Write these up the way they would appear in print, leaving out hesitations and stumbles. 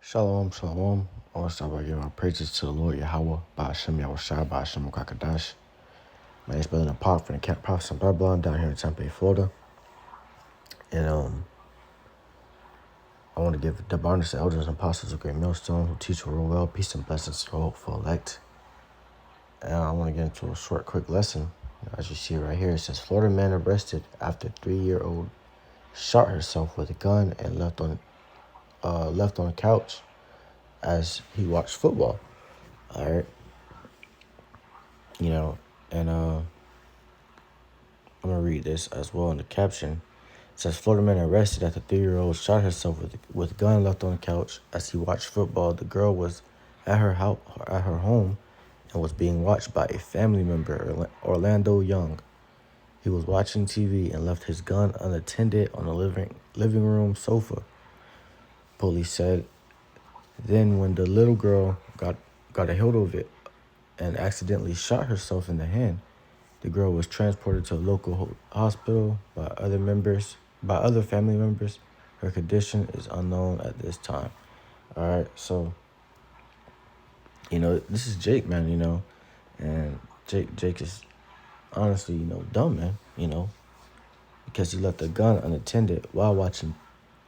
Shalom, shalom. I want to start by giving my praises to the Lord Yahweh, by Hashem Yahushua, by Hashem Kakadash. My name's Brother Park from the Camp Prophets in Babylon down here in Tampa, Florida. And I want to give double honors to elders and apostles of Great Millstone who teach real well, peace and blessings to the hopeful elect. And I want to get into a short, quick lesson. As you see right here, it says, Florida man arrested after 3-year-old shot herself with a gun and left on the couch as he watched football. All right. And I'm going to read this as well in the caption. It says, Florida man arrested after 3-year-old shot herself with a gun left on the couch as he watched football. The girl was at her home and was being watched by a family member, Orlando Young. He was watching TV and left his gun unattended on the living room sofa, police said. Then when the little girl got a hold of it and accidentally shot herself in the hand, the girl was transported to a local hospital by other family members. Her condition is unknown at this time. All right, so this is Jake, man. And Jake is honestly, dumb, man. Because he left the gun unattended while watching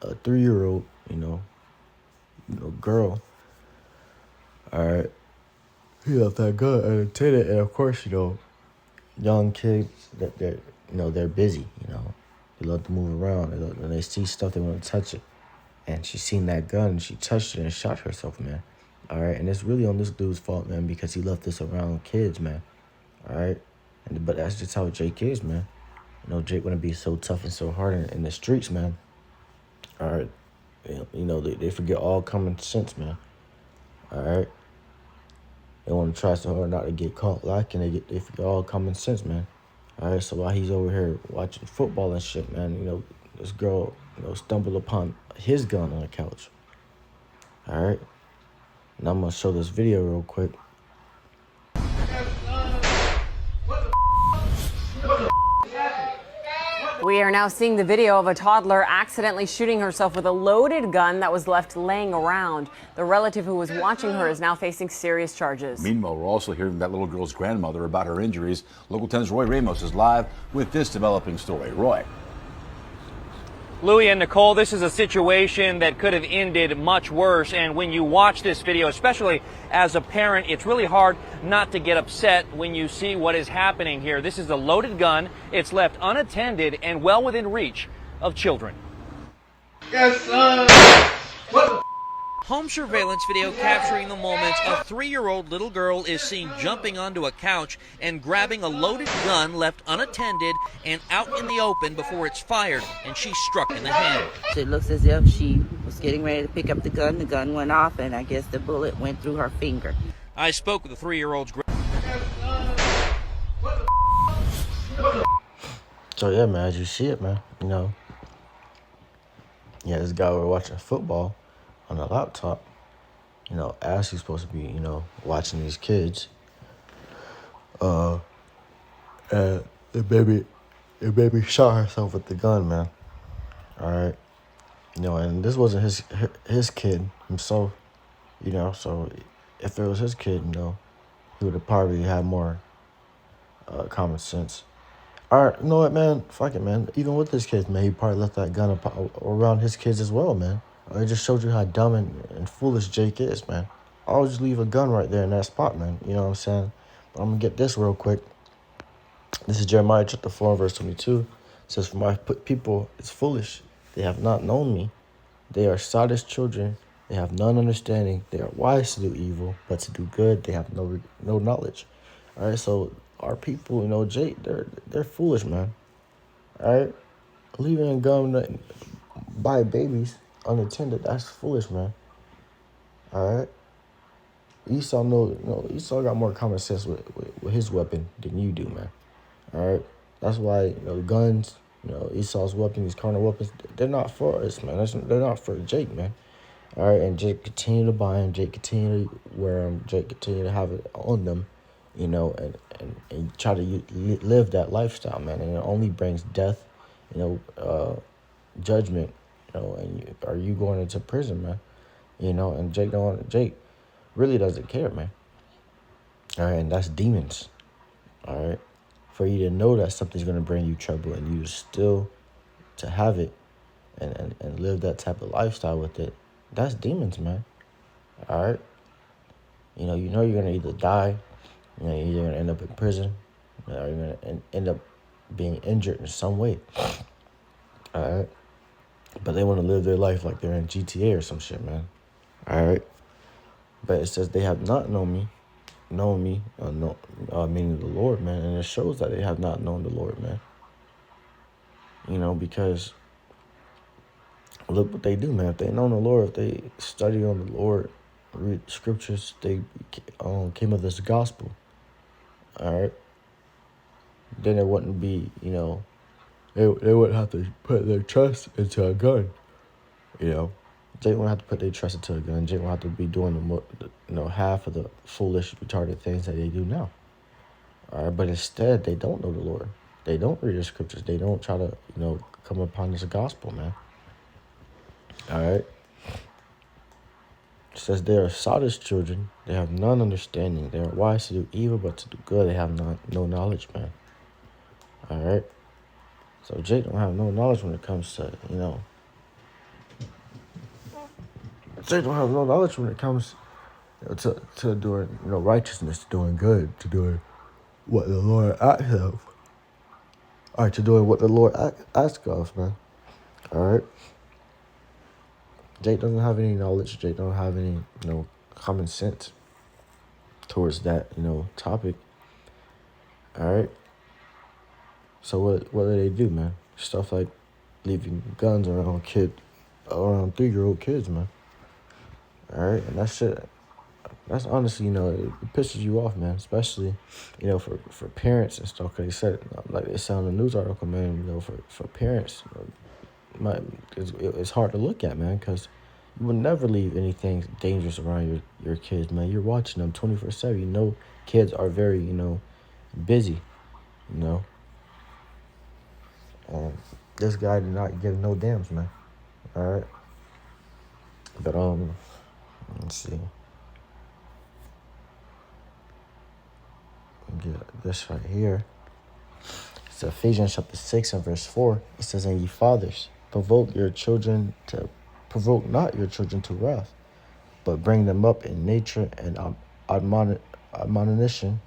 a 3-year-old, girl. All right, he left that gun unattended, and of course, young kids that they're busy. They love to move around. When they see stuff, they want to touch it. And she seen that gun, and she touched it and shot herself, man. All right, and it's really on this dude's fault, man, because he left this around kids, man. All right, but that's just how Jake is, man. Jake want to be so tough and so hard in the streets, man. All right, they forget all common sense, man. All right, they want to try so hard not to get caught lacking. They forget all common sense, man. All right, so while he's over here watching football and shit, man, this girl, stumbled upon his gun on the couch. All right, and I'm gonna show this video real quick. We are now seeing the video of a toddler accidentally shooting herself with a loaded gun that was left laying around. The relative who was watching her is now facing serious charges. Meanwhile, we're also hearing that little girl's grandmother about her injuries. Local 10's Roy Ramos is live with this developing story. Roy. Louie and Nicole, this is a situation that could have ended much worse. And when you watch this video, especially as a parent, it's really hard not to get upset when you see what is happening here. This is a loaded gun. It's left unattended and well within reach of children. Yes, son. What? Home surveillance video capturing the moments a 3-year-old little girl is seen jumping onto a couch and grabbing a loaded gun left unattended and out in the open before it's fired, and she's struck in the hand. It looks as if she was getting ready to pick up the gun went off, and I guess the bullet went through her finger. I spoke with the 3-year-old's So yeah, man, as you see it, man, this guy was watching football on a laptop, as he's supposed to be, watching these kids. And the baby shot herself with the gun, man. All right, and this wasn't his kid himself, so if it was his kid, he would have probably had more common sense. All right, you know what, man? Fuck it, man. Even with his kids, man, he probably left that gun around his kids as well, man. It just showed you how dumb and foolish Jake is, man. I'll just leave a gun right there in that spot, man. You know what I'm saying? But I'm going to get this real quick. This is Jeremiah chapter 4, verse 22. It says, For my people is foolish. They have not known me. They are sottish children. They have none understanding. They are wise to do evil, but to do good they have no knowledge. All right, so our people, Jake, they're foolish, man. All right? Leaving a gun by babies unattended, that's foolish, man. All right, Esau Esau got more common sense with his weapon than you do, man. All right, that's why guns, Esau's weapon, these carnal weapons, they're not for us, man. They're not for Jake, man. All right, and Jake continue to buy them, Jake continue to wear them, Jake continue to have it on them, and try to live that lifestyle, man. And it only brings death, judgment. And are you going into prison, man? You know, and Jake really doesn't care, man. All right, and that's demons. All right, for you to know that something's gonna bring you trouble and you still to have it and live that type of lifestyle with it, that's demons, man. All right, you know you're gonna either die, you know, you're gonna end up in prison, or you're gonna end up being injured in some way. All right, but they want to live their life like they're in GTA or some shit, man. All right, but it says they have not known me, meaning the Lord, man, and it shows that they have not known the Lord, man. You know, because look what they do, man. If they know the Lord, if they study on the Lord, read scriptures, they came of this gospel. All right, then it wouldn't be, you know, they wouldn't have to put their trust into a gun. You know, they won't have to put their trust into a gun. They won't have to be doing half of the foolish, retarded things that they do now. All right, but instead they don't know the Lord. They don't read the scriptures. They don't try to, come upon this gospel, man. All right. It says they are sottish children. They have none understanding. They are wise to do evil, but to do good they have no knowledge, man. All right. So Jake don't have no knowledge when it comes to, Jake don't have no knowledge when it comes to doing, righteousness, to doing good, to doing what the Lord asks of. All right, to doing what the Lord asks of, man. All right. Jake doesn't have any knowledge. Jake don't have any, common sense towards that, topic. All right. So what do they do, man? Stuff like leaving guns around 3-year-old kids, man. All right, and that's honestly, it pisses you off, man. Especially, for parents and stuff. Cause they said, like they said on the news article, man. For parents, it's hard to look at, man, because you would never leave anything dangerous around your kids, man. You're watching them 24/7. You know, kids are very, busy, This guy did not give no damns, man. All right. But, let's see. Get this right here. It's Ephesians chapter 6 and verse 4. It says, "And ye fathers, provoke not your children to wrath, but bring them up in nature and admonition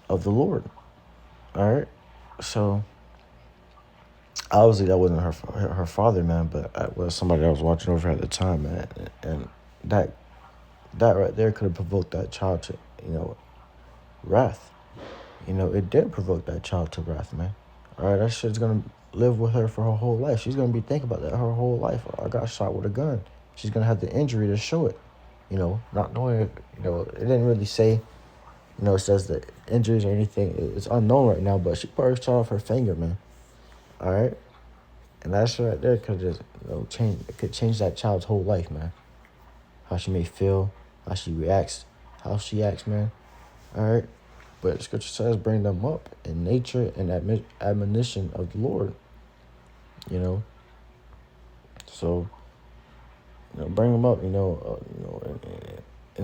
of the Lord." All right. So obviously that wasn't her father, man, but it was somebody that was watching over her at the time, man, and that right there could have provoked that child to, wrath. It did provoke that child to wrath, man. All right, that shit's gonna live with her for her whole life. She's gonna be thinking about that her whole life. I got shot with a gun. She's gonna have the injury to show it. Not knowing it. It didn't really say. It says the injuries or anything. It's unknown right now, but she probably shot off her finger, man. All right, and that shit right there could just, change. It could change that child's whole life, man. How she may feel, how she reacts, man. All right. But scripture says bring them up in nature and admonition of the Lord. So, bring them up, in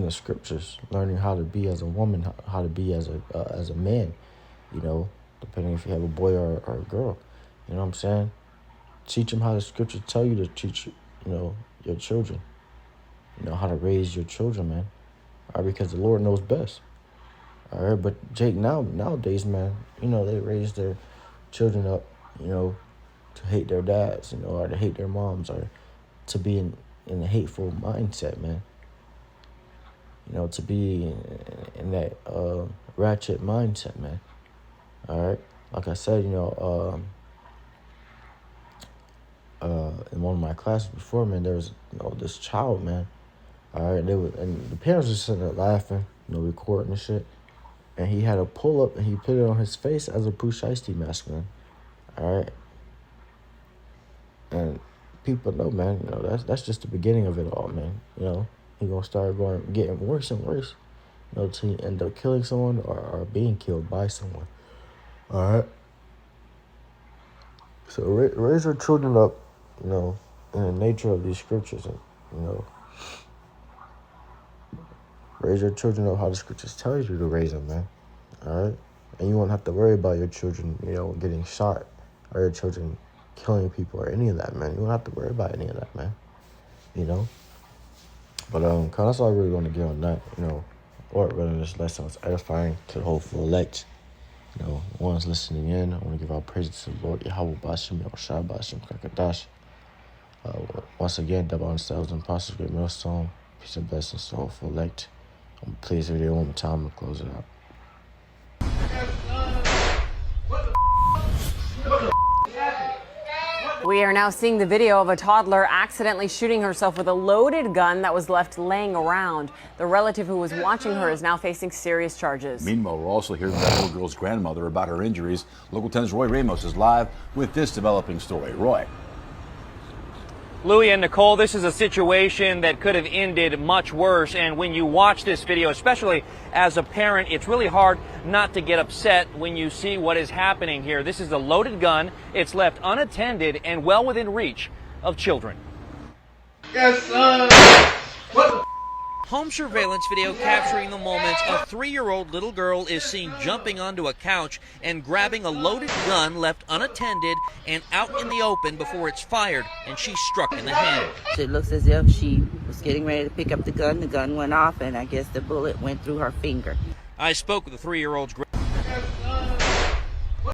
the scriptures, learning how to be as a woman, how to be as a man, depending if you have a boy or a girl. You know what I'm saying? Teach them how the scriptures tell you to teach, your children. How to raise your children, man. All right, because the Lord knows best. All right, but Jake, nowadays, man, they raise their children up, to hate their dads, or to hate their moms, or to be in a hateful mindset, man. To be in that ratchet mindset, man. All right, like I said, in one of my classes before, man, there was this child, man. All right, and the parents were sitting there laughing, recording and shit. And he had a pull-up, and he put it on his face as a Pooh Shiesty mask, man. All right? And people know, man, that's just the beginning of it all, man. He gonna start getting worse and worse, till he end up killing someone or being killed by someone. All right? So raise your children up, in the nature of these scriptures, and raise your children up how the scriptures tell you to raise them, man. All right, and you won't have to worry about your children, getting shot, or your children killing people, or any of that, man. You won't have to worry about any of that, man. But cause that's all I really want to get on that. Lord, whether this lesson was edifying to the whole full elect. Ones listening in, I want to give our praises to the Lord Yahweh Bashim, Yahushua Bashim, Kakadash. Once again, double on themselves and apostles, great millstone. Peace and blessings to the whole full elect. I'm going to play this video one more time and close it out. We are now seeing the video of a toddler accidentally shooting herself with a loaded gun that was left laying around. The relative who was watching her is now facing serious charges. Meanwhile, we're also hearing from that little girl's grandmother about her injuries. Local 10's Roy Ramos is live with this developing story. Roy. Louis and Nicole, this is a situation that could have ended much worse. And when you watch this video, especially as a parent, it's really hard not to get upset when you see what is happening here. This is a loaded gun. It's left unattended and well within reach of children. Yes, son. What the Home surveillance video capturing the moments a 3-year-old little girl is seen jumping onto a couch and grabbing a loaded gun left unattended and out in the open before it's fired, and she's struck in the head. It looks as if she was getting ready to pick up the gun went off, and I guess the bullet went through her finger. I spoke with the 3-year-old's